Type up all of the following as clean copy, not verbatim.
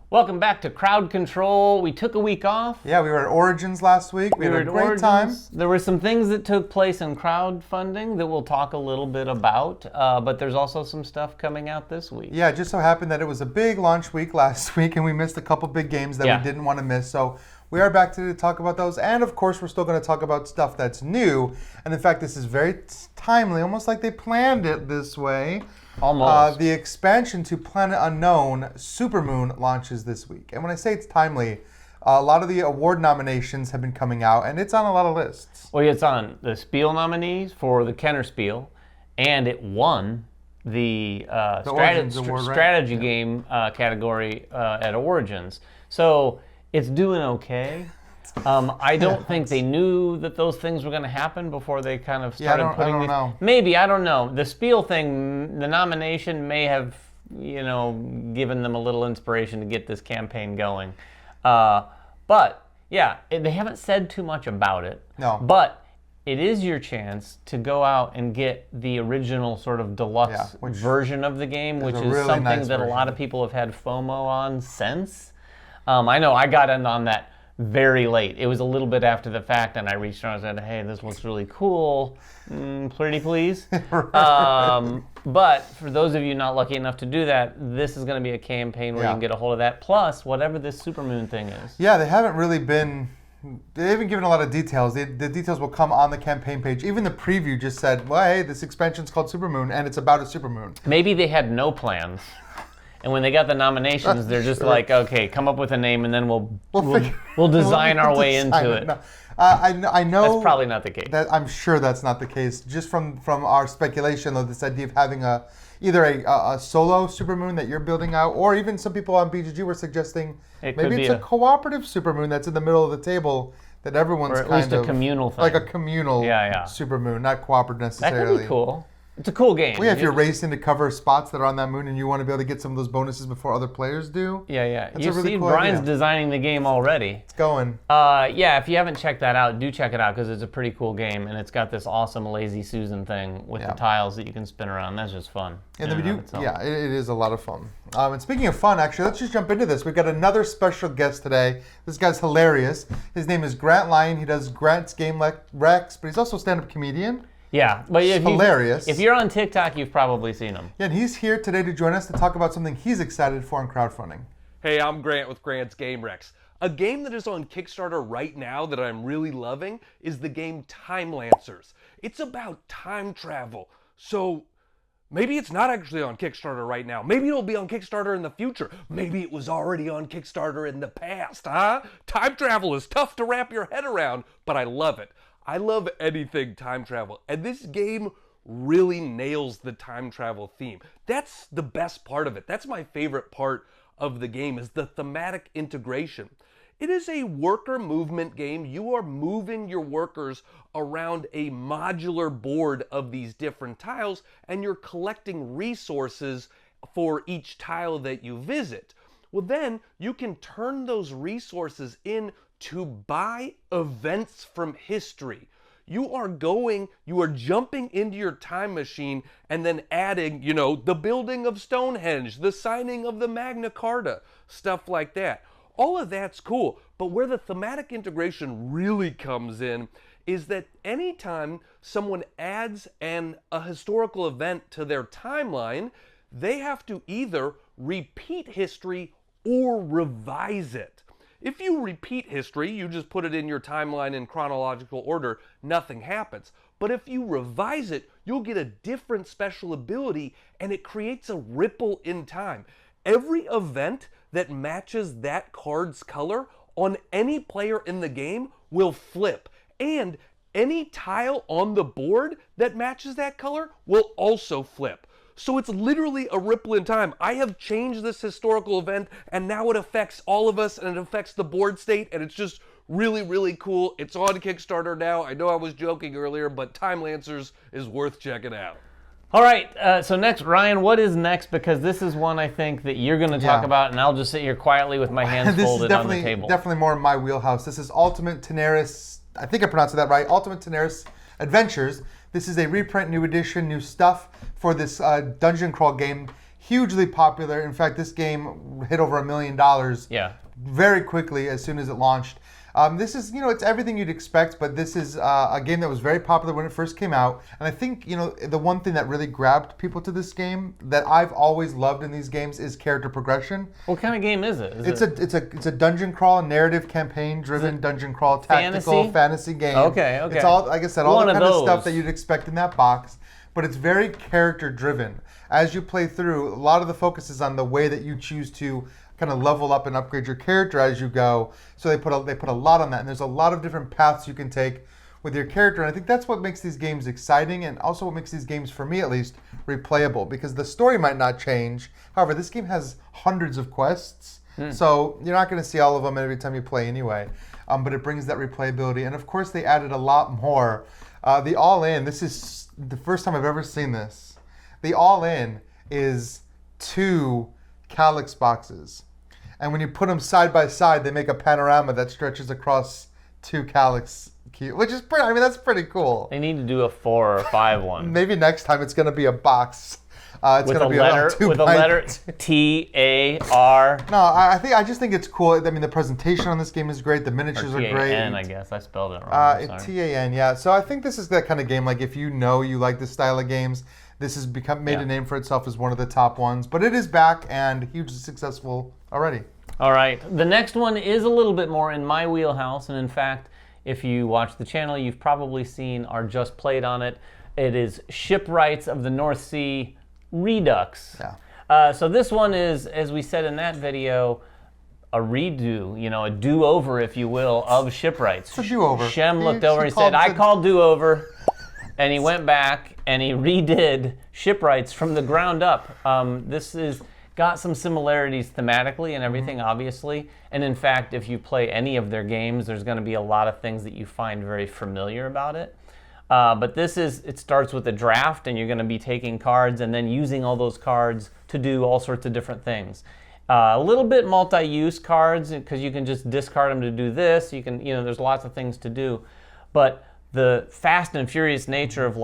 Welcome back to Crowd Control. We took a week off. Yeah, we were at Origins last week. We had a great time. There were some things that took place in crowdfunding that we'll talk a little bit about, but there's also some stuff coming out this week. Yeah, it just so happened that it was a big launch week last week, and we missed a couple big games that we didn't want to miss. So we are back today to talk about those, and of course, we're still going to talk about stuff that's new. And in fact, this is very timely, almost like they planned it this way. Almost. The expansion to Planet Unknown, Supermoon, launches this week. And when I say it's timely, a lot of the award nominations have been coming out, and it's on a lot of lists. Well, it's on the Spiel nominees for the Kenner Spiel, and it won the strategy game category at Origins. So it's doing okay. I don't think they knew that those things were going to happen before they kind of started putting these. Maybe, I don't know. The Spiel thing, the nomination may have, given them a little inspiration to get this campaign going. But yeah, they haven't said too much about it. No. But it is your chance to go out and get the original sort of deluxe version of the game, which is really something that a lot of people have had FOMO on since. I know I got in on that very late. It was a little bit after the fact, and I reached out and said, hey, this looks really cool. Pretty please. But for those of you not lucky enough to do that, this is going to be a campaign where you can get a hold of that, plus whatever this Supermoon thing is. Yeah, they haven't given a lot of details. The details will come on the campaign page. Even the preview just said, well, hey, this expansion's called Supermoon, and it's about a supermoon. Maybe they had no plans. And when they got the nominations, they're just like, okay, come up with a name, and then we'll design our way into it. No. I know that's probably not the case. I'm sure that's not the case. Just from our speculation, though, this idea of having either a solo Supermoon that you're building out, or even some people on BGG were suggesting maybe it's a cooperative Supermoon that's in the middle of the table that everyone's or at least a communal thing. Like a communal Supermoon, not cooperative necessarily. That could be cool. It's a cool game. Well, yeah, if you're racing to cover spots that are on that moon and you want to be able to get some of those bonuses before other players do. Yeah. That's You a really see, cool Brian's idea. designing the game already. It's going. If you haven't checked that out, do check it out because it's a pretty cool game and it's got this awesome Lazy Susan thing with the tiles that you can spin around. That's just fun. And then it is a lot of fun. And speaking of fun, actually, let's just jump into this. We've got another special guest today. This guy's hilarious. His name is Grant Lyon. He does Grant's Game Rex, but he's also a stand-up comedian. Yeah, but hilarious. If you're on TikTok, you've probably seen him. Yeah, and he's here today to join us to talk about something he's excited for in crowdfunding. Hey, I'm Grant with Grant's Game Rex. A game that is on Kickstarter right now that I'm really loving is the game Time Lancers. It's about time travel. So maybe it's not actually on Kickstarter right now. Maybe it'll be on Kickstarter in the future. Maybe it was already on Kickstarter in the past, huh? Time travel is tough to wrap your head around, but I love it. I love anything time travel, and this game really nails the time travel theme. That's the best part of it. That's my favorite part of the game, is the thematic integration. It is a worker movement game. You are moving your workers around a modular board of these different tiles, and you're collecting resources for each tile that you visit. Well, then you can turn those resources in to buy events from history. You are jumping into your time machine and then adding, the building of Stonehenge, the signing of the Magna Carta, stuff like that. All of that's cool, but where the thematic integration really comes in is that anytime someone adds a historical event to their timeline, they have to either repeat history or revise it. If you repeat history, you just put it in your timeline in chronological order, nothing happens. But if you revise it, you'll get a different special ability, and it creates a ripple in time. Every event that matches that card's color on any player in the game will flip, and any tile on the board that matches that color will also flip. So it's literally a ripple in time. I have changed this historical event, and now it affects all of us, and it affects the board state, and it's just really, really cool. It's on Kickstarter now. I know I was joking earlier, but Time Lancers is worth checking out. All right, so next, Ryan, what is next? Because this is one I think that you're going to talk about, and I'll just sit here quietly with my hands folded on the table. Definitely more in my wheelhouse. This is Ultimate Tanares. I think I pronounced that right. Ultimate Tanares Adventures. This is a reprint, new edition, new stuff for this dungeon crawl game. hugely popular. In fact, this game hit over $1 million very quickly as soon as it launched. This is, it's everything you'd expect, but this is a game that was very popular when it first came out. And I think, the one thing that really grabbed people to this game that I've always loved in these games is character progression. What kind of game is it? It's a dungeon crawl, narrative campaign-driven dungeon crawl, tactical fantasy game. Okay. It's all, like I said, all the kind of stuff that you'd expect in that box, but it's very character-driven. As you play through, a lot of the focus is on the way that you choose to kind of level up and upgrade your character as you go. So they put a lot on that, and there's a lot of different paths you can take with your character. And I think that's what makes these games exciting, and also what makes these games, for me at least, replayable. Because the story might not change. However, this game has hundreds of quests, so you're not going to see all of them every time you play anyway. But it brings that replayability, and of course they added a lot more. The All-In. This is the first time I've ever seen this. The All-In is 2 Calyx boxes. And when you put them side by side, they make a panorama that stretches across 2 Calyx cubes, which is pretty, that's pretty cool. They need to do a 4 or 5 one. Maybe next time it's going to be a box. It's going to be with a letter T-A-R. No, I just think it's cool. The presentation on this game is great. The miniatures are great. T-A-N, I guess. I spelled it wrong. T-A-N, yeah. So I think this is that kind of game. Like, if you like this style of games, this has made a name for itself as one of the top ones. But it is back and hugely successful already. All right. The next one is a little bit more in my wheelhouse. And in fact, if you watch the channel, you've probably seen or just played on it. It is Shipwrights of the North Sea Redux. Yeah. So this one is, as we said in that video, a redo, a do-over, if you will, of Shipwrights. It's a do-over. Shem looked over and he said, I call do-over. And he went back and he redid Shipwrights from the ground up. This is got some similarities thematically and everything, obviously. And in fact, if you play any of their games, there's going to be a lot of things that you find very familiar about it. But it starts with a draft, and you're going to be taking cards and then using all those cards to do all sorts of different things. A little bit multi-use cards, because you can just discard them to do this. You can, there's lots of things to do. But the fast and furious nature of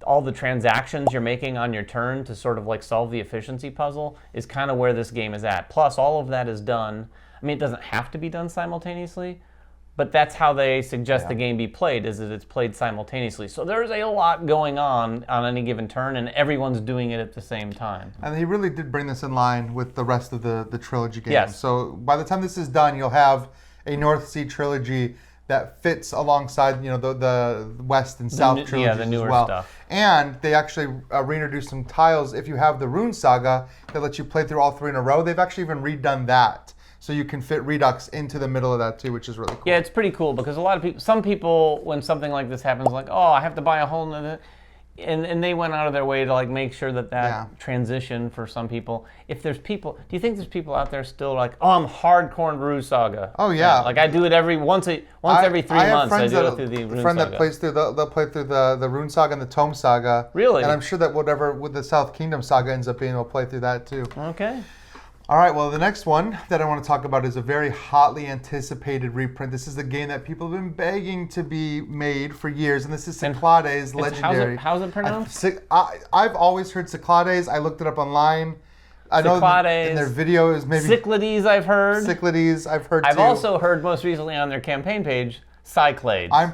all the transactions you're making on your turn to sort of solve the efficiency puzzle is kind of where this game is at. Plus, all of that is done. It doesn't have to be done simultaneously, but that's how they suggest the game be played, is that it's played simultaneously. So there's a lot going on any given turn, and everyone's doing it at the same time. And he really did bring this in line with the rest of the trilogy games. Yes. So by the time this is done, you'll have a North Sea trilogy that fits alongside, the West and South trilogies the newer as well. stuff. And they actually reintroduced some tiles. If you have the Rune Saga that lets you play through all 3 in a row, they've actually even redone that. So you can fit Redux into the middle of that too, which is really cool. Yeah, it's pretty cool because some people, when something like this happens, I have to buy a whole nother, and they went out of their way to make sure that transition for some people. If there's people, do you think there's people out there still I'm hardcore in Rune Saga? Oh yeah. I do it every 3 months. I do it through the Rune Saga. A friend that plays through they'll play through the Rune Saga and the Tome Saga. Really? And I'm sure that whatever with the South Kingdom Saga ends up being, they'll play through that too. Okay. All right, well, the next one that I want to talk about is a very hotly anticipated reprint. This is the game that people have been begging to be made for years, and this is Cyclades Legendary. How's it pronounced? I've always heard Cyclades. I looked it up online. I know in their video is maybe... Cyclades, I've heard. Cyclades, I've heard too. I've also heard most recently on their campaign page, Cyclades. I'm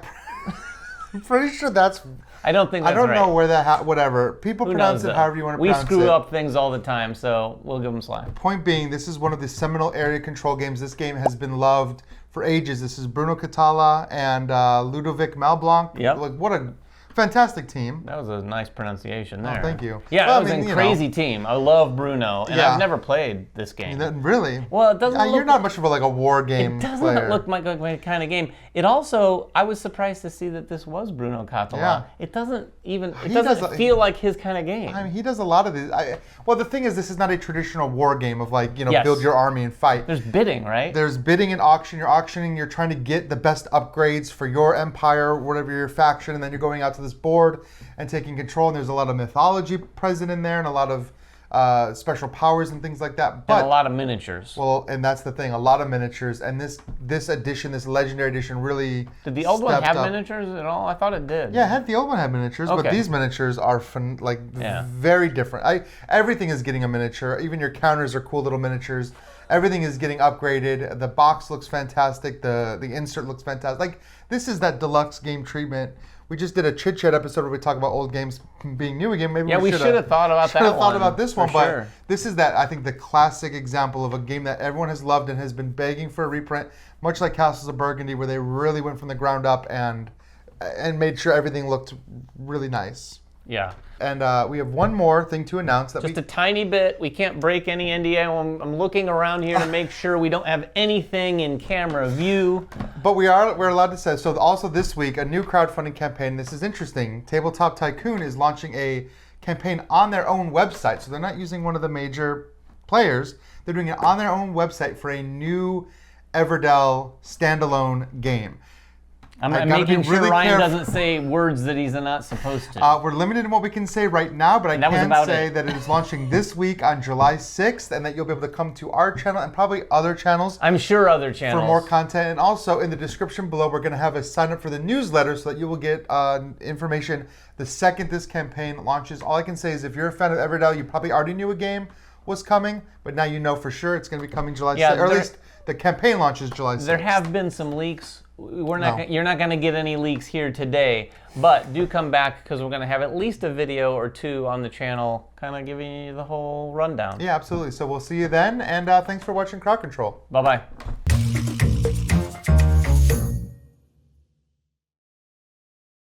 pretty sure that's... I don't think that's right. I don't know where that, whatever. People pronounce it however you want to pronounce it. We screw up things all the time, so we'll give them slack. Point being, this is one of the seminal area control games. This game has been loved for ages. This is Bruno Catala and Ludovic Malblanc. Yep. What a fantastic team. That was a nice pronunciation there. Oh, thank you. Yeah, well, it was a crazy team. I love Bruno, and I've never played this game. Really? Well, it doesn't look... You're not much of a war game player. It doesn't look like my kind of game. It also, I was surprised to see that this was Bruno Catala. Yeah. It doesn't feel like his kind of game. He does a lot of these. Well, the thing is, this is not a traditional war game of build your army and fight. There's bidding, right? There's bidding and auction. You're auctioning. You're trying to get the best upgrades for your empire, whatever your faction, and then you're going out to this board and taking control. And there's a lot of mythology present in there, and a lot of special powers and things like that. But and a lot of miniatures. well, and that's the thing, a lot of miniatures. And this edition, this legendary edition, really Did the old one stepped have up. miniatures at all? I thought it did. Yeah, the old one had miniatures, but Okay. these miniatures are Yeah. very different. Everything is getting a miniature. Even your counters are cool little miniatures. Everything is getting upgraded. The box looks fantastic. The insert looks fantastic. Like, this is that deluxe game treatment. We just did a chit chat episode where we talk about old games being new again. Maybe we should have thought about that Should have thought one, about this for one, but sure. this is that, I think, the classic example of a game that everyone has loved and has been begging for a reprint, much like Castles of Burgundy, where they really went from the ground up and made sure everything looked really nice. Yeah. And we have one more thing to announce that Just a tiny bit. We can't break any NDA. I'm looking around here to make sure we don't have anything in camera view. But we're allowed to say, so also this week, a new crowdfunding campaign. This is interesting. Tabletop Tycoon is launching a campaign on their own website. So they're not using one of the major players. They're doing it on their own website for a new Everdell standalone game. I'm I gotta be making sure really Ryan careful. doesn't say words that he's not supposed to. We're limited in what we can say right now, but I that was can about say it. that it is launching this week on July 6th, and that you'll be able to come to our channel and probably other channels I'm sure other channels. for more content. And also in the description below, we're going to have a sign up for the newsletter so that you will get information the second this campaign launches. All I can say is if you're a fan of Everdell, you probably already knew a game was coming, but now you know for sure it's going to be coming July 6th, or at least the campaign launches July 6th. There have been some leaks. You're not going to get any leaks here today, but do come back because we're going to have at least a video or two on the channel kind of giving you the whole rundown. Yeah, absolutely. So we'll see you then, and thanks for watching Crowd Control. Bye-bye.